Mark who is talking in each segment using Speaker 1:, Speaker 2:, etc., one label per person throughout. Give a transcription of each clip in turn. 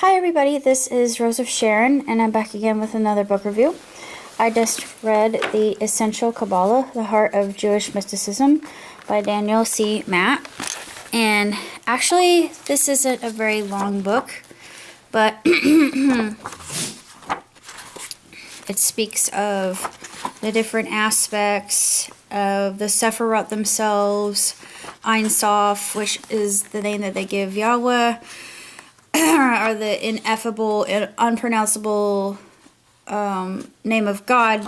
Speaker 1: Hi everybody, this is Rose of Sharon, and I'm back again with another book review. I just read The Essential Kaballah, The Heart of Jewish Mysticism by Daniel C. Matt. And actually, this isn't a very long book, but it speaks of the different aspects of the Sephirot themselves, Ein Sof, which is the name that they give Yahweh, or the ineffable, unpronounceable name of God.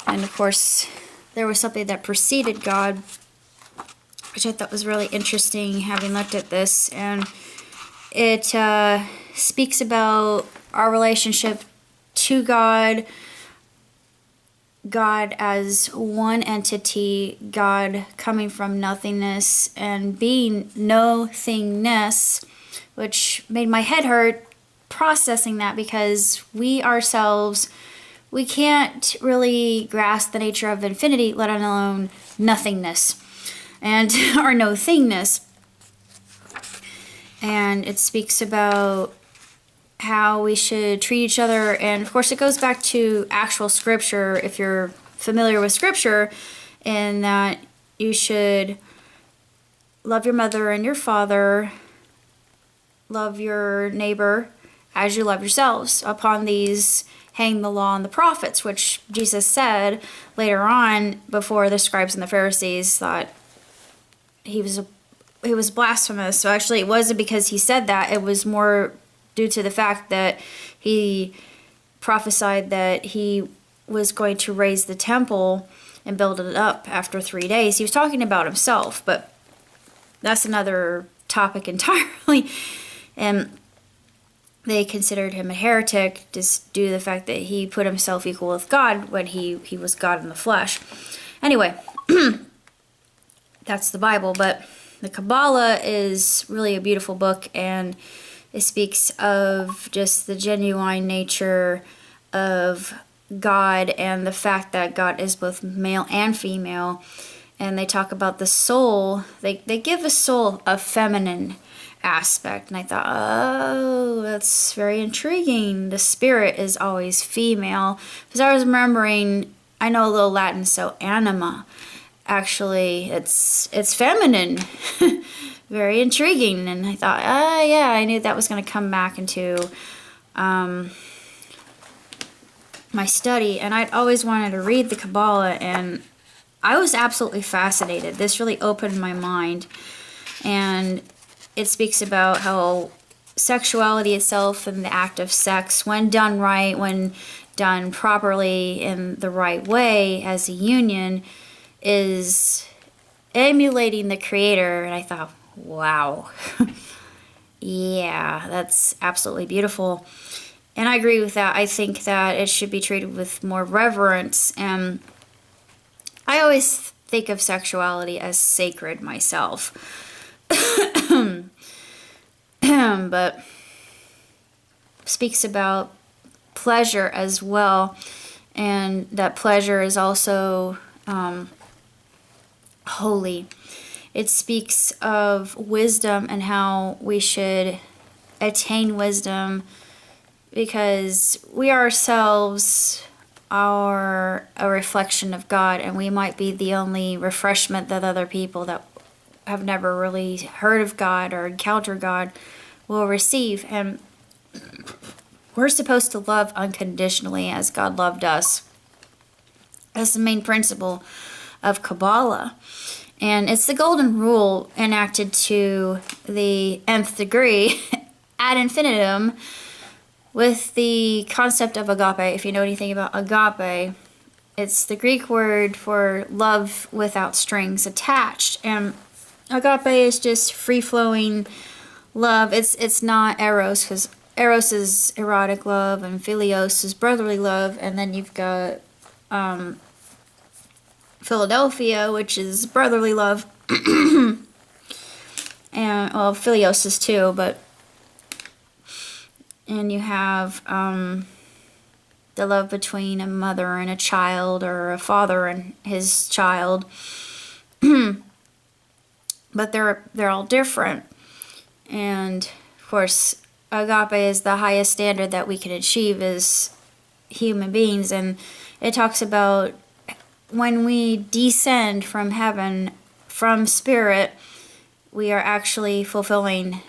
Speaker 1: And of course, there was something that preceded God, which I thought was really interesting, having looked at this. And it speaks about our relationship to God, God as one entity, God coming from nothingness and being no-thingness, which made my head hurt processing that, because we ourselves, we can't really grasp the nature of infinity, let alone nothingness and or no thingness. And it speaks about how we should treat each other, and of course it goes back to actual scripture, if you're familiar with scripture, in that you should love your mother and your father, love your neighbor as you love yourselves. Upon these hang the law and the prophets, which Jesus said later on, before the scribes and the Pharisees thought he was blasphemous. So actually it wasn't because he said that, it was more due to the fact that he prophesied that he was going to raise the temple and build it up after 3 days. He was talking about himself, but that's another topic entirely. And they considered him a heretic just due to the fact that he put himself equal with God when he was God in the flesh. Anyway, that's the Bible, but the Kaballah is really a beautiful book, and it speaks of just the genuine nature of God and the fact that God is both male and female. And they talk about the soul. They give the soul a feminine aspect, and I thought, oh, that's very intriguing. The spirit is always female, because I was remembering, I know a little Latin, so anima, actually it's feminine. Very intriguing. And I thought, yeah, I knew that was going to come back into my study, and I'd always wanted to read the Kabbalah, and I was absolutely fascinated. This really opened my mind. And it speaks about how sexuality itself and the act of sex, when done right, when done properly in the right way as a union, is emulating the Creator. And I thought, wow. Yeah, that's absolutely beautiful. And I agree with that. I think that it should be treated with more reverence. And I always think of sexuality as sacred myself. But speaks about pleasure as well, and that pleasure is also holy. It speaks of wisdom and how we should attain wisdom, because we ourselves are a reflection of God, and we might be the only refreshment that other people that have never really heard of God or encountered God will receive. And we're supposed to love unconditionally as God loved us. That's the main principle of Kaballah. And it's the golden rule enacted to the nth degree ad infinitum, with the concept of agape. If you know anything about agape, it's the Greek word for love without strings attached. And agape is just free-flowing love. It's not eros, because eros is erotic love and philios is brotherly love. And then you've got Philadelphia, which is brotherly love. And well, philios is too, but and you have the love between a mother and a child, or a father and his child. But they're all different. And of course, agape is the highest standard that we can achieve as human beings. And it talks about when we descend from heaven, from spirit, we are actually fulfilling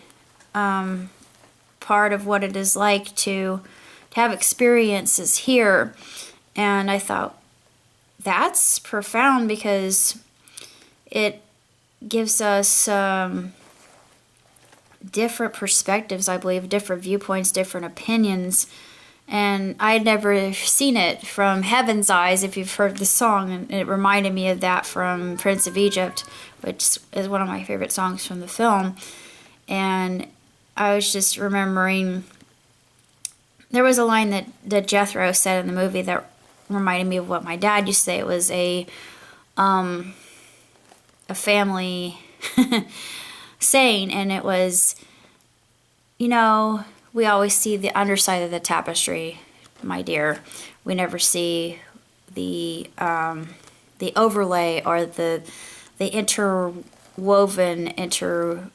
Speaker 1: part of what it is like to have experiences here. And I thought, that's profound, because it gives us different perspectives, I believe, different viewpoints, different opinions. And I'd never seen it from heaven's eyes, if you've heard the song. And it reminded me of that from Prince of Egypt, which is one of my favorite songs from the film. And I was just remembering, there was a line that Jethro said in the movie that reminded me of what my dad used to say. It was a family saying, and it was, you know, we always see the underside of the tapestry, my dear. We never see the overlay, or the interwoven, interweaved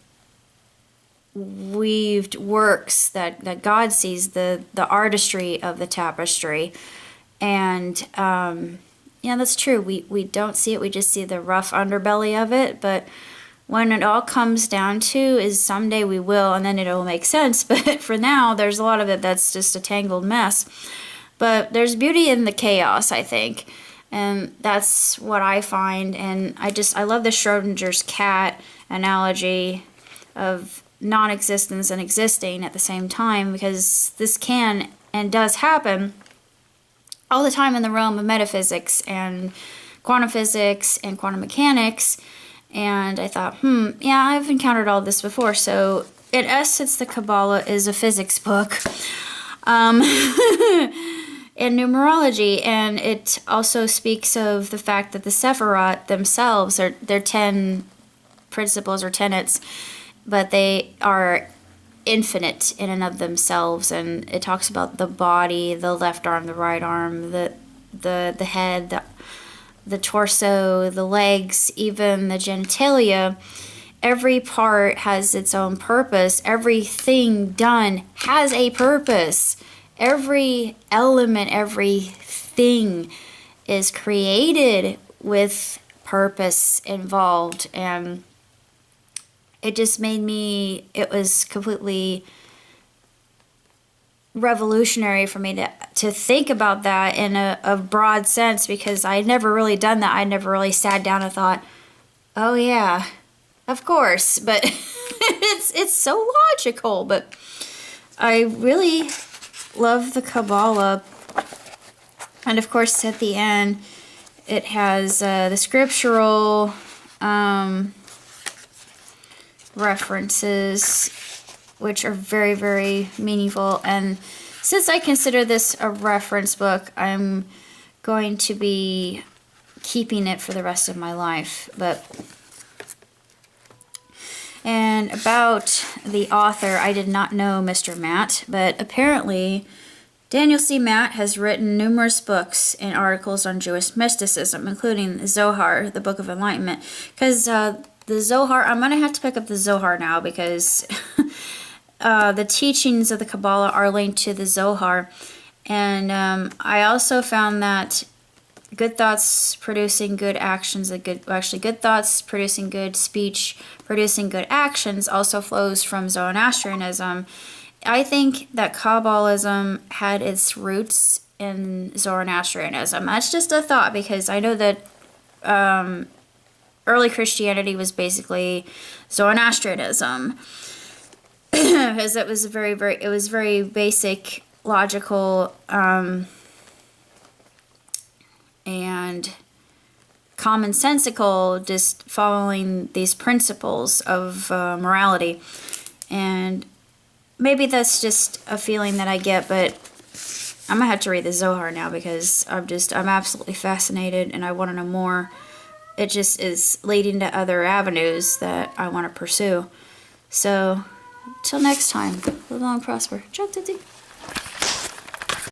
Speaker 1: works that God sees, the artistry of the tapestry. And yeah, that's true. We don't see it. We just see the rough underbelly of it. But when it all comes down to is someday we will, and then it'll make sense. But for now, there's a lot of it that's just a tangled mess. But there's beauty in the chaos, I think. And that's what I find. And I love the Schrodinger's cat analogy of non-existence and existing at the same time, because this can and does happen all the time in the realm of metaphysics and quantum physics and quantum mechanics. And I thought, yeah, I've encountered all this before. So in essence, the Kaballah is a physics book in numerology. And it also speaks of the fact that the Sephirot themselves they're 10 principles or tenets, but they are infinite in and of themselves. And it talks about the body, the left arm, the right arm, the head, the torso, the legs, even the genitalia. Every part has its own purpose. Everything done has a purpose. Every element, everything is created with purpose involved. And it just made me, it was completely revolutionary for me to think about that in a broad sense, because I'd never really done that. I never really sat down and thought, oh yeah, of course. But it's so logical. But I really love the Kaballah. And of course, at the end, it has the scriptural references, which are very, very meaningful. And since I consider this a reference book, I'm going to be keeping it for the rest of my life. And about the author, I did not know Mr. Matt, but apparently Daniel C. Matt has written numerous books and articles on Jewish mysticism, including Zohar, the Book of Enlightenment. Because the Zohar, I'm going to have to pick up the Zohar now, because the teachings of the Kaballah are linked to the Zohar. And I also found that good thoughts producing good actions, good thoughts producing good speech, producing good actions also flows from Zoroastrianism. I think that Kabbalism had its roots in Zoroastrianism. That's just a thought, because I know that early Christianity was basically Zoroastrianism, because it was very basic, logical, and commonsensical, just following these principles of morality. And maybe that's just a feeling that I get, but I'm gonna have to read the Zohar now, because I'm absolutely fascinated and I want to know more. It just is leading to other avenues that I want to pursue. So, till next time, live long and prosper. Ciao, tutti.